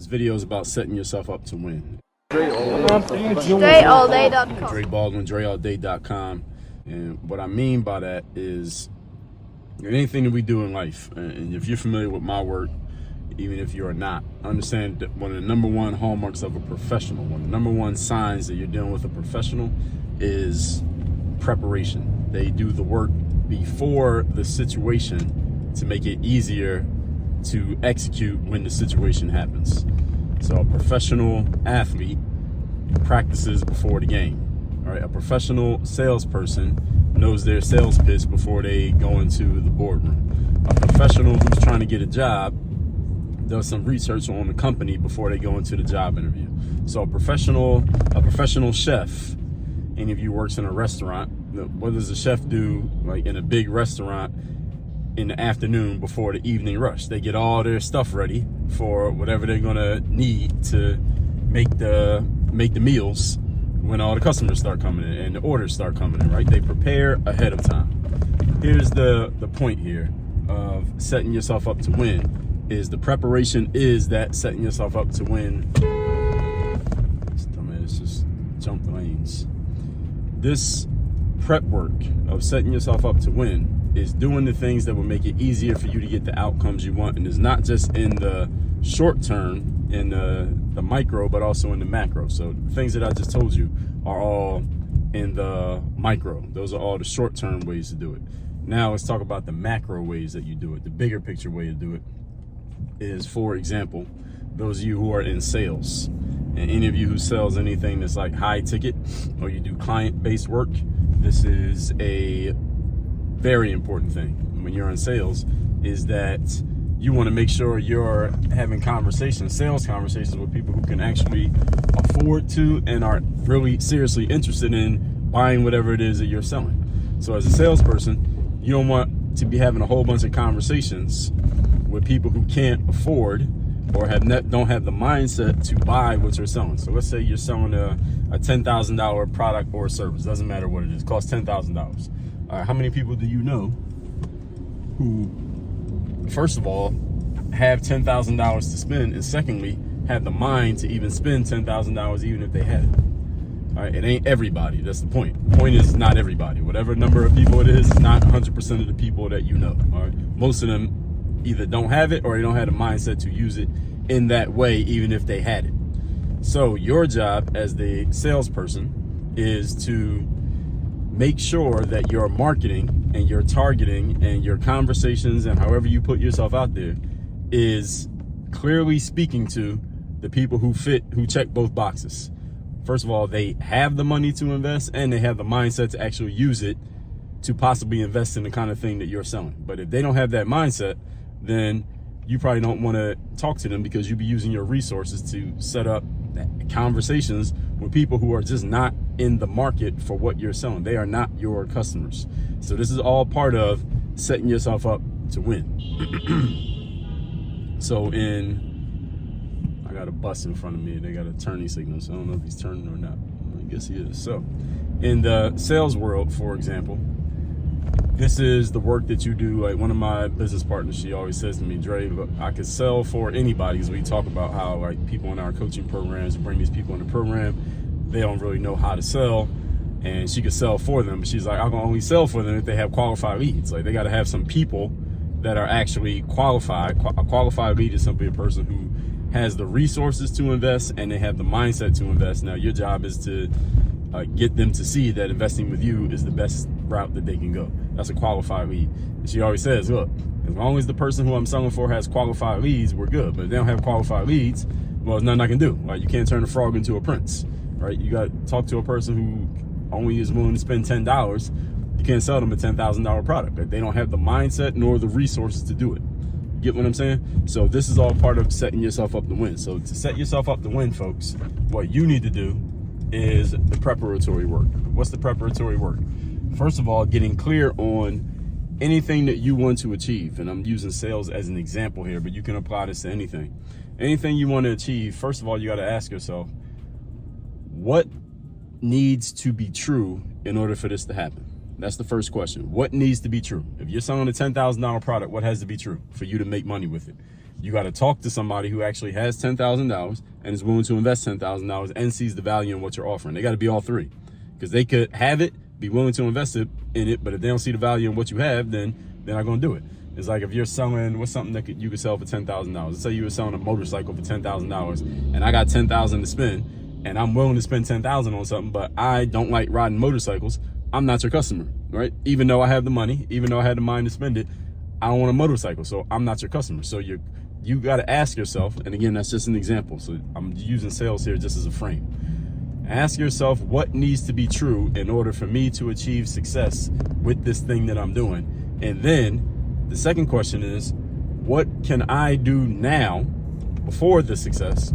video is about setting yourself up to win. DreAllDay.com. Dre Baldwin, DreAllDay.com. And what I mean by that is anything that we do in life, and if you're familiar with my work, even if you're not, understand that one of the number one hallmarks of a professional, one of the number one signs that you're dealing with a professional is preparation. They do the work before the situation to make it easier to execute when the situation happens. So a professional athlete practices before the game. All right, a professional salesperson knows their sales pitch before they go into the boardroom. A professional who's trying to get a job does some research on the company before they go into the job interview. So a professional chef, any of you works in a restaurant, what does a chef do like in a big restaurant in the afternoon before the evening rush? They get all their stuff ready for whatever they're gonna need to make the meals when all the customers start coming in and the orders start coming in, right? They prepare ahead of time. Here's the point here of setting yourself up to win, is the preparation is that setting yourself up to win. This dumbass just jumped lanes. This prep work of setting yourself up to win is doing the things that will make it easier for you to get the outcomes you want. And it's not just in the short term, in the micro, but also in the macro. So the things that I just told you are all in the micro. Those are all the short term ways to do it. Now let's talk about the macro ways that you do it. The bigger picture way to do it is, for example, those of you who are in sales, and any of you who sells anything that's like high ticket or you do client-based work, this is a very important thing when you're in sales, is that you want to make sure you're having conversations, sales conversations with people who can actually afford to and are really seriously interested in buying whatever it is that you're selling. So as a salesperson, you don't want to be having a whole bunch of conversations with people who can't afford or don't have the mindset to buy what you're selling. So let's say you're selling a $10,000 product or service. Doesn't matter what it is. It costs $10,000. How many people do you know who, first of all, have $10,000 to spend, and secondly, have the mind to even spend $10,000 even if they had it? All right, it ain't everybody. That's the point. The point is not everybody. Whatever number of people it is, it's not 100% of the people that you know. All right, most of them either don't have it or they don't have the mindset to use it in that way, even if they had it. So your job as the salesperson is to make sure that your marketing and your targeting and your conversations and however you put yourself out there is clearly speaking to the people who check both boxes. First of all, they have the money to invest and they have the mindset to actually use it to possibly invest in the kind of thing that you're selling. But if they don't have that mindset, then you probably don't want to talk to them, because you'll be using your resources to set up conversations with people who are just not in the market for what you're selling. They are not your customers. So this is all part of setting yourself up to win. So I got a bus in front of me. They got a turning signal, so I don't know if he's turning or not. I guess he is. So in the sales world, for example, this is the work that you do. Like one of my business partners, she always says to me, Dre, look, I could sell for anybody, because we talk about how like people in our coaching programs, bring these people in the program, they don't really know how to sell, and she could sell for them. But she's like, I can only sell for them if they have qualified leads. Like they got to have some people that are actually qualified. A qualified lead is simply a person who has the resources to invest and they have the mindset to invest. Now your job is to get them to see that investing with you is the best route that they can go. That's a qualified lead. And she always says, look, as long as the person who I'm selling for has qualified leads, we're good. But if they don't have qualified leads, well, there's nothing I can do. Like you can't turn a frog into a prince, right? You got to talk to a person who only is willing to spend $10. You can't sell them a $10,000 product. Like, they don't have the mindset nor the resources to do it. Get what I'm saying? So this is all part of setting yourself up to win. So to set yourself up to win, folks, what you need to do is the preparatory work. What's the preparatory work? First of all, getting clear on anything that you want to achieve. And I'm using sales as an example here, but you can apply this to anything. Anything you want to achieve, first of all, you got to ask yourself, what needs to be true in order for this to happen? That's the first question. What needs to be true? If you're selling a $10,000 product, what has to be true for you to make money with it? You got to talk to somebody who actually has $10,000 and is willing to invest $10,000 and sees the value in what you're offering. They got to be all three, because they could have it, be willing to invest in it, but if they don't see the value in what you have, then they're not going to do it. It's like if you're selling, what's something that you could sell for $10,000? Let's say you were selling a motorcycle for $10,000 and I got $10,000 to spend and I'm willing to spend $10,000 on something, but I don't like riding motorcycles. I'm not your customer, right? Even though I have the money, even though I had the mind to spend it, I don't want a motorcycle, so I'm not your customer. So you got to ask yourself, and again, that's just an example. So I'm using sales here just as a frame. Ask yourself what needs to be true in order for me to achieve success with this thing that I'm doing. And then the second question is, what can I do now before the success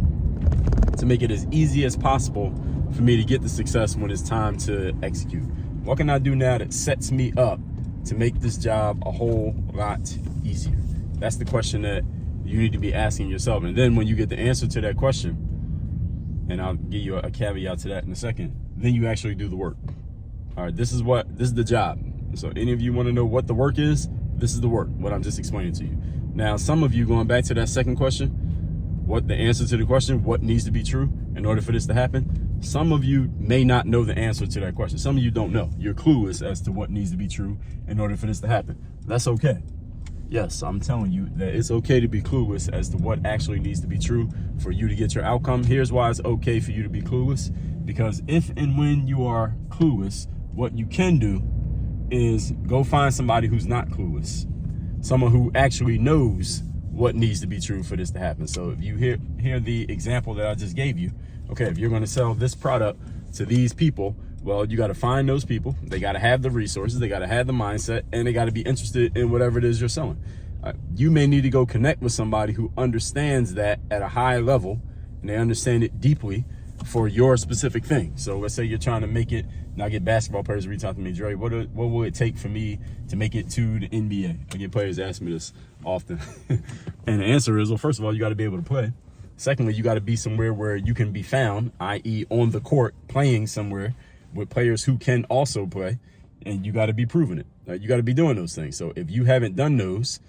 to make it as easy as possible for me to get the success when it's time to execute? What can I do now that sets me up to make this job a whole lot easier? That's the question that you need to be asking yourself. And then when you get the answer to that question, and I'll give you a caveat to that in a second, then you actually do the work. All right, this is the job. So any of you want to know what the work is, this is the work, what I'm just explaining to you. Now, some of you, going back to that second question, what the answer to the question, what needs to be true in order for this to happen, some of you may not know the answer to that question. Some of you don't know. You're clueless as to what needs to be true in order for this to happen. That's okay. Yes, I'm telling you that it's okay to be clueless as to what actually needs to be true for you to get your outcome. Here's why it's okay for you to be clueless, because if and when you are clueless, what you can do is go find somebody who's not clueless, someone who actually knows what needs to be true for this to happen. So if you hear the example that I just gave you, okay, if you're going to sell this product to these people, well, you got to find those people. They got to have the resources, they got to have the mindset, and they got to be interested in whatever it is you're selling. You may need to go connect with somebody who understands that at a high level, and they understand it deeply for your specific thing. So let's say you're trying to make it. Now I get basketball players reach out to me, Dre, what will it take for me to make it to the NBA? I get players ask me this often. And the answer is, well, first of all, you got to be able to play. Secondly, you got to be somewhere where you can be found, i.e. on the court, playing somewhere with players who can also play, and you got to be proving it. You got to be doing those things. So if you haven't done those,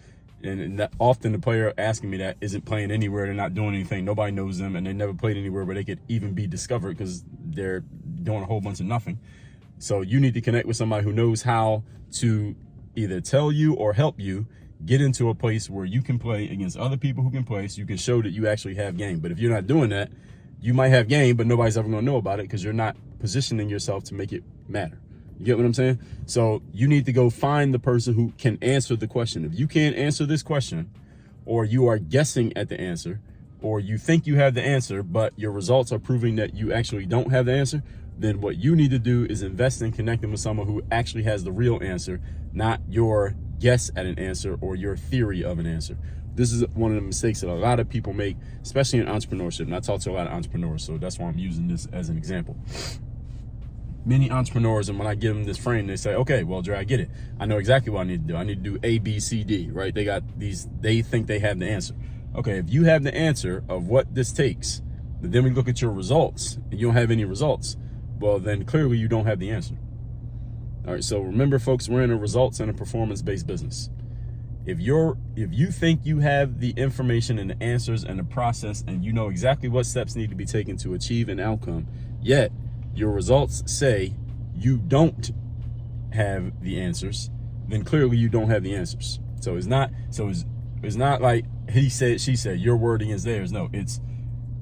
and that often the player asking me that isn't playing anywhere, they're not doing anything, nobody knows them, and they never played anywhere where they could even be discovered because they're doing a whole bunch of nothing. So you need to connect with somebody who knows how to either tell you or help you get into a place where you can play against other people who can play, so you can show that you actually have game. But if you're not doing that, you might have game, but nobody's ever going to know about it because you're not positioning yourself to make it matter. You get what I'm saying? So you need to go find the person who can answer the question. If you can't answer this question, or you are guessing at the answer, or you think you have the answer, but your results are proving that you actually don't have the answer, then what you need to do is invest in connecting with someone who actually has the real answer, not your guess at an answer or your theory of an answer. This is one of the mistakes that a lot of people make, especially in entrepreneurship. And I talk to a lot of entrepreneurs, so that's why I'm using this as an example. Many entrepreneurs, and when I give them this frame, they say, okay, well, Dre, I get it. I know exactly what I need to do. I need to do A, B, C, D, right? They think they have the answer. Okay, if you have the answer of what this takes, but then we look at your results and you don't have any results, well, then clearly you don't have the answer. All right, so remember, folks, we're in a results and a performance-based business. If you think you have the information and the answers and the process, and you know exactly what steps need to be taken to achieve an outcome, yet your results say you don't have the answers, then clearly you don't have the answers. So it's not like he said, she said, your word against theirs. No, it's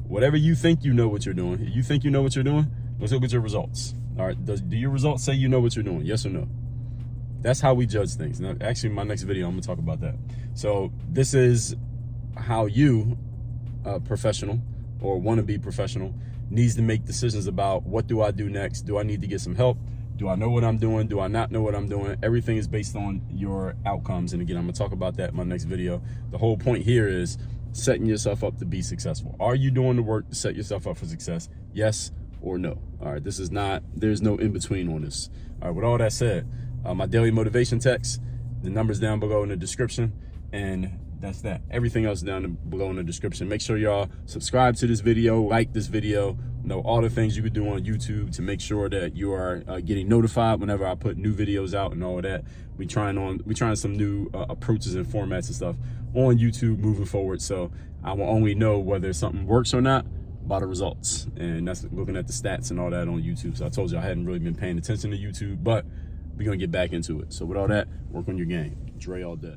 whatever you think you know what you're doing. If you think you know what you're doing, let's look at your results. All right, do your results say you know what you're doing? Yes or no? That's how we judge things. Now, actually, in my next video, I'm gonna talk about that. So this is how you, professional or wanna be professional, needs to make decisions about what do I do next? Do I need to get some help? Do I know what I'm doing? Do I not know what I'm doing? Everything is based on your outcomes. And again, I'm gonna talk about that in my next video. The whole point here is setting yourself up to be successful. Are you doing the work to set yourself up for success? Yes or no? All right, there's no in between on this. All right, with all that said, my daily motivation text, the number's down below in the description, and that's that. Everything else down below in the description. Make sure y'all subscribe to this video, like this video, know all the things you could do on YouTube to make sure that you are getting notified whenever I put new videos out and all of that. We trying some new approaches and formats and stuff on YouTube moving forward. So I will only know whether something works or not by the results, and that's looking at the stats and all that on YouTube. So I told you I hadn't really been paying attention to YouTube, but we're gonna get back into it. So with all that, work on your game. Dre all day.